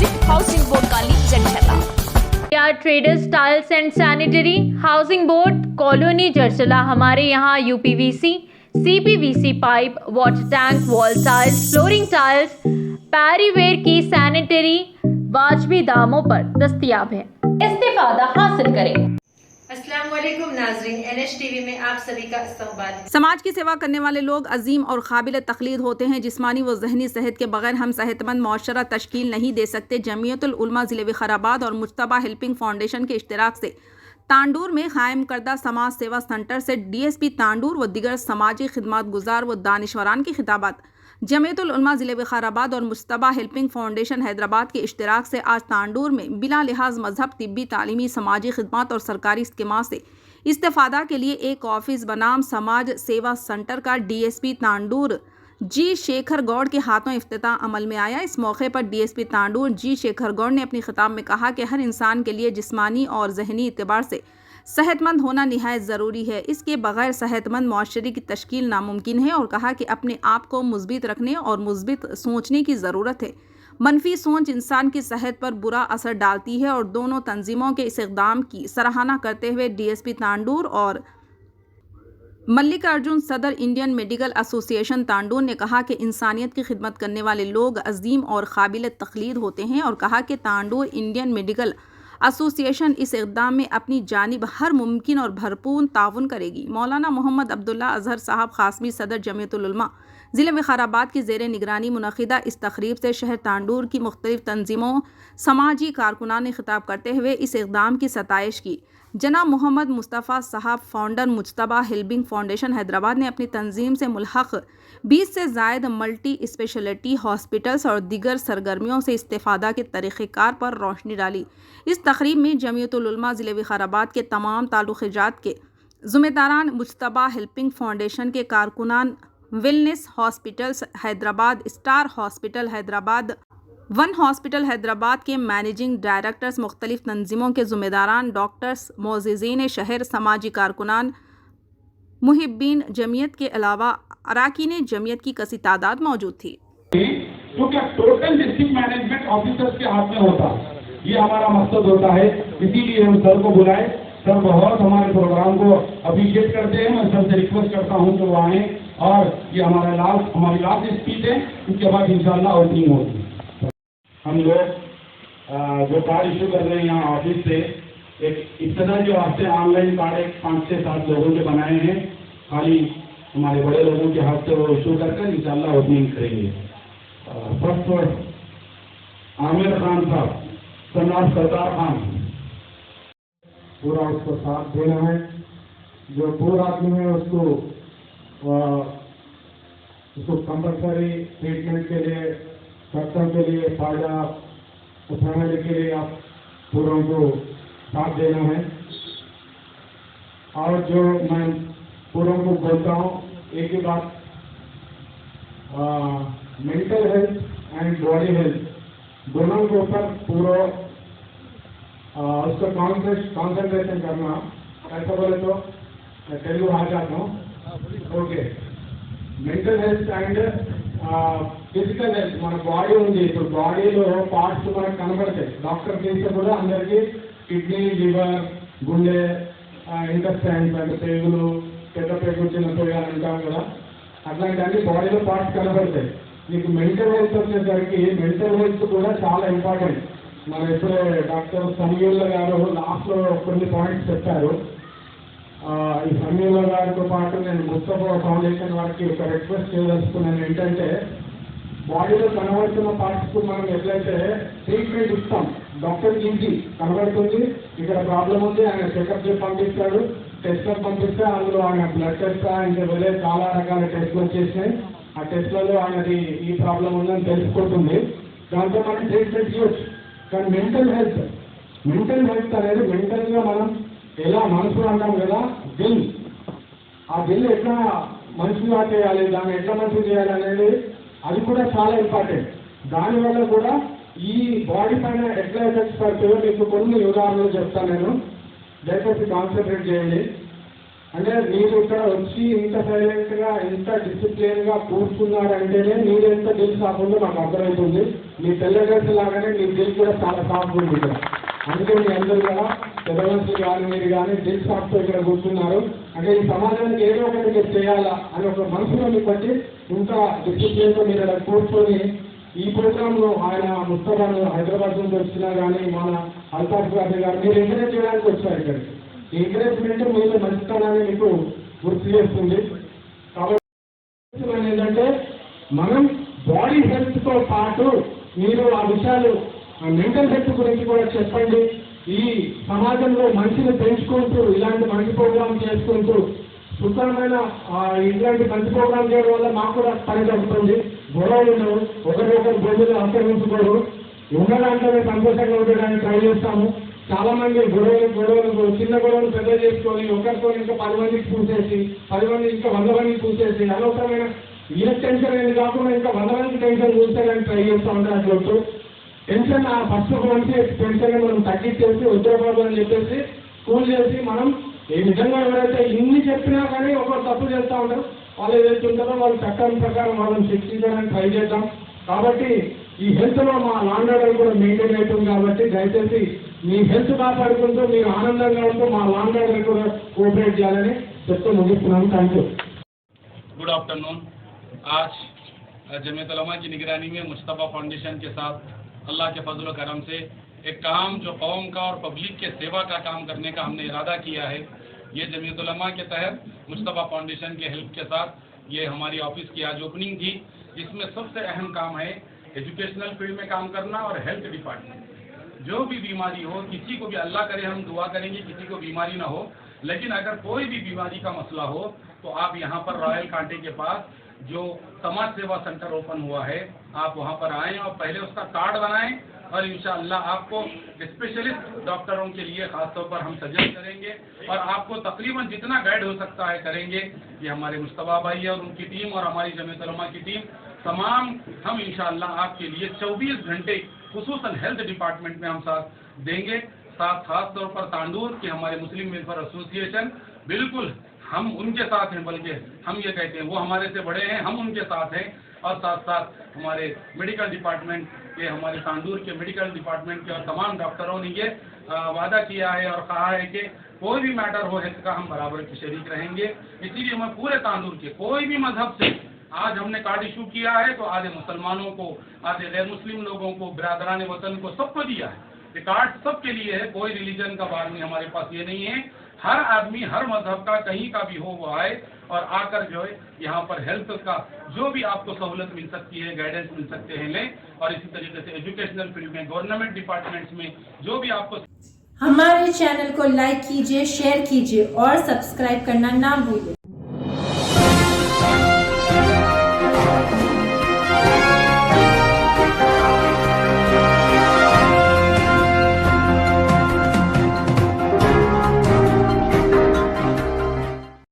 Opposite housing board colony जंठला। Traders tiles and sanitary housing board colony जरचला। हमारे यहाँ UPVC, CPVC pipe, water tank, wall tiles, flooring tiles, Parryware की sanitary वाजबी दामों पर दस्तयाब है। इस्तेफादा हासिल करें। अस्सलाम वालेकुम नाज़रीन, NH टीवी में आप सभी का इस्तकबाल है। समाज की सेवा करने वाले लोग अजीम और काबिल तकलीद होते हैं। जिस्मानी व ज़हनी सेहत के बगैर हम सेहतमंद मुआशरा तश्कील नहीं दे सकते। जमीयतुल उलमा ज़िले विकाराबाद और मुज्तबा हेल्पिंग फाउंडेशन के इश्तराक से तांडूर में कायम करदा समाज सेवा सेंटर से DSP तांडूर व दिगर समाजी खिदमत गुजार व दानिशवरान की खिताबात जमीयतुल उलमा ज़िले विकाराबाद और मुज्तबा हेल्पिंग फाउंडेशन हैदराबाद के इश्तराक से आज तांडूर में बिला लिहाज मजहब, तिब्बी, तालीमी, समाजी खिदमत और सरकारी स्कीमात से इस्तेफादा के लिए एक ऑफिस बनाम समाज सेवा सेंटर का DSP तांडूर जी शेखर गौड़ के हाथों इफ्तिताह अमल में आया। इस मौके पर DSP तांडूर जी शेखर गौड़ ने अपने खिताब में कहा कि हर इंसान के लिए जिस्मानी और जहनी एतबार से सेहतमंद होना निहायत ज़रूरी है। इसके बगैर सेहतमंद मुआशरे की तश्कील नामुमकिन है और कहा कि अपने आप को मुस्बित रखने और मुस्बित सोचने की ज़रूरत है। मनफी सोच इंसान की सेहत पर बुरा असर डालती है और दोनों तंजीमों के इस इक़दाम की सराहना करते हुए DSP तांडूर और मल्लिकार्जुन सदर इंडियन मेडिकल एसोसिएशन तांडूर ने कहा कि इंसानियत की खिदमत करने वाले लोग अजीम और काबिल तकलीद होते हैं और कहा कि तांडूर इंडियन मेडिकल एसोसिएशन इस इक़दाम में अपनी जानिब हर मुमकिन और भरपूर ताउन करेगी। मौलाना मोहम्मद अब्दुल्ला अजहर साहब खासमी सदर जमीयतुल उलमा ज़िले विकाराबाद की ज़ेर निगरानी मुनक़िदा इस तक़रीब से शहर तांडूर की मुख्तलिफ़ तंजीमों, समाजी कारकुनान ने खिताब करते हुए इस इक़दाम की सताइश की। जनाब मोहम्मद मुस्तफ़ा साहब founder Mujtaba helping foundation Hyderabad ने अपनी तंजीम से मुल्हक़ 20 से ज़ायद मल्टी स्पेशलिटी हॉस्पिटल्स और दीगर सरगर्मियों से इस्तेफादा के तरीक़ेकार पर रोशनी डाली। इस तक़रीब में जमीयतुल उलमा ज़िले विकाराबाद के तमाम ताल्लुक़ात के ज़िम्मेदारान, मुज्तबा हेल्पिंग फाउंडेशन के कारकुनान, wellness hospitals Hyderabad, star hospital Hyderabad, one hospital Hyderabad के मैनेजिंग डायरेक्टर्स, मुख्तलिफ तंजीमों के ज़िम्मेदारान, डॉक्टर्स, मोअज़्ज़िज़ीन शहर, समाजी कारकुनान, मुहिब्बीन जमीयत के अलावा अराकीन जमीयत की कसी तादाद मौजूद थी। तो क्या टोटल डिस्ट्रिक्ट मैनेजमेंट ऑफिसर्स के हाथ में होता, ये हमारा मकसद होता है। इसीलिए हम सर को बुलाए। सर बहुत हमारे प्रोग्राम को अप्रिशिएट करते हैं। मैं सर से रिक्वेस्ट करता हूँ कि वो आए और ये हमारी लास्ट स्पीच है, उसके बाद इंशाल्लाह ओपनिंग होगी। हम लोग जो कार्ड इशू कर रहे हैं यहाँ ऑफिस से, एक इब्तदा जो आपसे ऑनलाइन कार्ड एक 5 से 7 लोगों के बनाए हैं, खाली हमारे बड़े लोगों के हाथ से वो इशू कर इंशाल्लाह ओपनिंग करेंगे। फर्स्ट आमिर खान साहब, सनाब सरदार खान, पूरा उसको साथ देना है। जो पूर आदमी है उसको कंपल्सरी ट्रीटमेंट के लिए, डॉक्टर के लिए फायदा उठाने के लिए आप पूरों को साथ देना है। और जो मैं पूरों को बोलता हूँ एक ही बात, mental health and body health दोनों के ऊपर पूरा उसको कॉन्सेंट्रेशन करना। ऐसा बोले तो तेलुगु आ जाता हूँ। Okay, mental health and physical health, మన బాడీ ఉంది, ఇప్పుడు బాడీలో పార్ట్స్ మనకు కనబడతాయి. డాక్టర్ చేస్తే కూడా అందరికీ కిడ్నీ, లివర్, గుండె, ఇంటెస్టైన్స్ అంటే పేగులు, పెద్ద పేగులు, చిన్న పేగులు అంటాం కదా, అట్లాంటివన్నీ బాడీలో పార్ట్స్ కనబడతాయి. మీకు మెంటల్ హెల్త్ వచ్చేసరికి మెంటల్ హెల్త్ కూడా చాలా ఇంపార్టెంట్. మన ఇప్పుడే డాక్టర్ సమీవుల్లా గారు లాస్ట్లో కొన్ని పాయింట్స్ చెప్పారు. ఈ సమయంలో గారితో పాటు నేను ముస్తఫా ఫౌండేషన్ వారికి ఒక రిక్వెస్ట్ చేయదలుచుకున్నాను. ఏంటంటే బాడీలో కనబడుతున్న పార్ట్స్కు మనం ఎట్లయితే ట్రీట్మెంట్ ఇస్తాం, డాక్టర్కి ఈజీ కనబడుతుంది, ఇక్కడ ప్రాబ్లం ఉంది, ఆయన చెకప్ చేసి పంపిస్తాడు, టెస్ట్లకు పంపిస్తే అందులో ఆయన బ్లడ్ టెస్ట్ ఇంకా వేరే చాలా రకాల టెస్ట్లు వచ్చేసినాయి. ఆ టెస్ట్లలో ఆయనది ఈ ప్రాబ్లం ఉందని తెలిసిపోతుంది, దాంతో మనం ట్రీట్మెంట్ ఇవ్వచ్చు. కానీ మెంటల్ హెల్త్ అనేది మెంటల్గా మనం ఎలా మనసు అంటాం కదా, దిల్, ఆ దిల్ ఎట్లా మనిషిగా చేయాలి, దాన్ని ఎట్లా మంచి చేయాలి అనేది అది కూడా చాలా ఇంపార్టెంట్. దానివల్ల కూడా ఈ బాడీ పైన ఎట్లా ఎఫెక్ట్స్ పడుతుందో మీకు కొన్ని ఉదాహరణలు చెప్తాను నేను. దయచేసి కాన్సన్ట్రేట్ చేయండి. అంటే మీరు ఇక్కడ వచ్చి ఇంత సైలెంట్ గా ఇంత డిసిప్లిన్ గా కూర్చున్నారంటేనే మీరు ఎంత దిల్ సాఫ్ ఉందో నాకు అర్థమవుతుంది. మీ తెల్ల డ్రెస్ లాగానే మీ దిల్ కూడా చాలా సాఫ్ ఉంది ఇక్కడ. అందుకే మీ అందరూ కూడా పెద్దమనుషులు కానీ మీరు కానీ దిల్ సాఫ్ తో ఇక్కడ కూర్చున్నారు. అంటే ఈ సమాజానికి ఏదో ఒకటి మీరు చేయాలా అని ఒక మనసులో మీకు బట్టి ఇంత డిసిప్లిన్ తో మీరు అక్కడ కూర్చొని ఈ ప్రోగ్రామ్ లో ఆయన ముస్తఫాను హైదరాబాద్ నుంచి వచ్చినా కానీ మన అల్తాఫ్ గారి గారు మీరు ఎంకరేజ్ చేయడానికి వచ్చారు ఇక్కడికి. ఈ ఎంకరేజ్మెంట్ మీరు మంచితనాన్ని మీకు గుర్తు చేస్తుంది. కాబట్టి ఏంటంటే మనం బాడీ హెల్త్ తో పాటు మీరు ఆ విషయాలు మెంటల్ హెల్త్ గురించి కూడా చెప్పండి. ఈ సమాజంలో మనిషిని పెంచుకుంటూ ఇలాంటి మంచి ప్రోగ్రామ్ చేసుకుంటూ సుఖమైన ఇట్లాంటి మంచి ప్రోగ్రామ్ చేయడం వల్ల మాకు కూడా పని జరుగుతుంది. గొడవలు ఉండవు, ఒకరికొకరు గొడవలు ఆక్రమించుకోరు, ఉన్న దాంట్లోనే సంతోషంగా ఉండడానికి ట్రై చేస్తాము. చాలా మంది గొడవలు చిన్న గొడవలు పెద్ద చేసుకొని ఒకరితో ఇంకా 10 మందికి పూసేసి 10 మంది ఇంకా 100 మందికి పూసేసి అనవసరమైన వీళ్ళకి టెన్షన్ ఏది కాకుండా ఇంకా 100 మందికి టెన్షన్ చూసేదానికి ట్రై చేస్తూ ఉంటారు. అట్లా టెన్షన్ ఫస్ట్ ఒక మంచి టెన్షన్ మనం తగ్గించేసి ఉద్యోగాలు అని చెప్పేసి కూల్ చేసి మనం ఈ విధంగా ఎవరైతే ఇన్ని చెప్పినా కానీ ఒకరు తప్పు చేస్తూ ఉంటారు, వాళ్ళు ఏదైతే ఉంటారో వాళ్ళ చట్టం ప్రకారం వాళ్ళని శిక్షించడానికి ట్రై చేద్దాం. కాబట్టి ఈ హెల్త్ లో మా లాండ్ ఆర్డర్ కూడా మెయింటైన్ అవుతుంది. కాబట్టి దయచేసి మీ హెల్త్ కాపాడుకుంటూ మీరు ఆనందంగా ఉంటూ మా లాండ్ ఆర్డర్ కూడా కోఆపరేట్ చేయాలని చెప్తూ ముగిస్తున్నాను. Thank you. Good afternoon. आज जमीयत उलमा की निगरानी में मुस्तफ़ा फाउंडेशन के साथ अल्लाह के फजल व करम से एक काम जो कौम का और पब्लिक के सेवा का काम करने का हमने इरादा किया है, ये जमीयत उलमा के तहत मुस्तफ़ा फाउंडेशन के हेल्प के साथ ये हमारी ऑफिस की आज ओपनिंग थी. जिसमें सबसे अहम काम है एजुकेशनल फील्ड में काम करना और हेल्थ डिपार्टमेंट. जो भी बीमारी हो, किसी को भी अल्लाह करे हम दुआ करेंगे किसी को बीमारी ना हो, लेकिन अगर कोई भी बीमारी का मसला हो तो आप यहाँ पर रॉयल कांटे के पास जो समाज सेवा सेंटर ओपन हुआ है आप वहाँ पर आएँ और पहले उसका कार्ड बनाएं और इंशाअल्लाह आपको स्पेशलिस्ट डॉक्टरों के लिए खास तौर पर हम सजेस्ट करेंगे और आपको तकरीबन जितना गाइड हो सकता है करेंगे. ये हमारे मुस्तफ़ा भाई और उनकी टीम और हमारी जमीयत उलमा की टीम तमाम हम इंशाअल्लाह आपके लिए 24 घंटे खुसूसन हेल्थ डिपार्टमेंट में हम साथ देंगे. खास तौर पर तांडूर के हमारे मुस्लिम वेलफेयर एसोसिएशन बिल्कुल हम उनके साथ हैं, बल्कि हम ये कहते हैं वो हमारे से बड़े हैं, हम उनके साथ हैं. और साथ साथ हमारे मेडिकल डिपार्टमेंट के हमारे तांडूर के मेडिकल डिपार्टमेंट के और तमाम डॉक्टरों ने ये वादा किया है और कहा है कि कोई भी मैटर हो हेल्थ का हम बराबर की शरीक रहेंगे. इसीलिए मैं पूरे तांडूर के कोई भी मजहब से आज हमने कार्ड इशू किया है तो आधे मुसलमानों को, आधे गैर मुस्लिम लोगों को, बिरादरान वतन को सबको दिया है. ये कार्ड सबके लिए है, कोई रिलीजन का बात नहीं हमारे पास ये नहीं है. हर आदमी हर मजहब का कहीं का भी हो वो आए और आकर जो है यहाँ पर हेल्थ का जो भी आपको सहूलत मिल सकती है, गाइडेंस मिल सकते हैं लें. और इसी तरीके से एजुकेशनल फील्ड में गवर्नमेंट डिपार्टमेंट्स में जो भी आपको. हमारे चैनल को लाइक कीजिए, शेयर कीजिए और सब्सक्राइब करना ना भूलिए.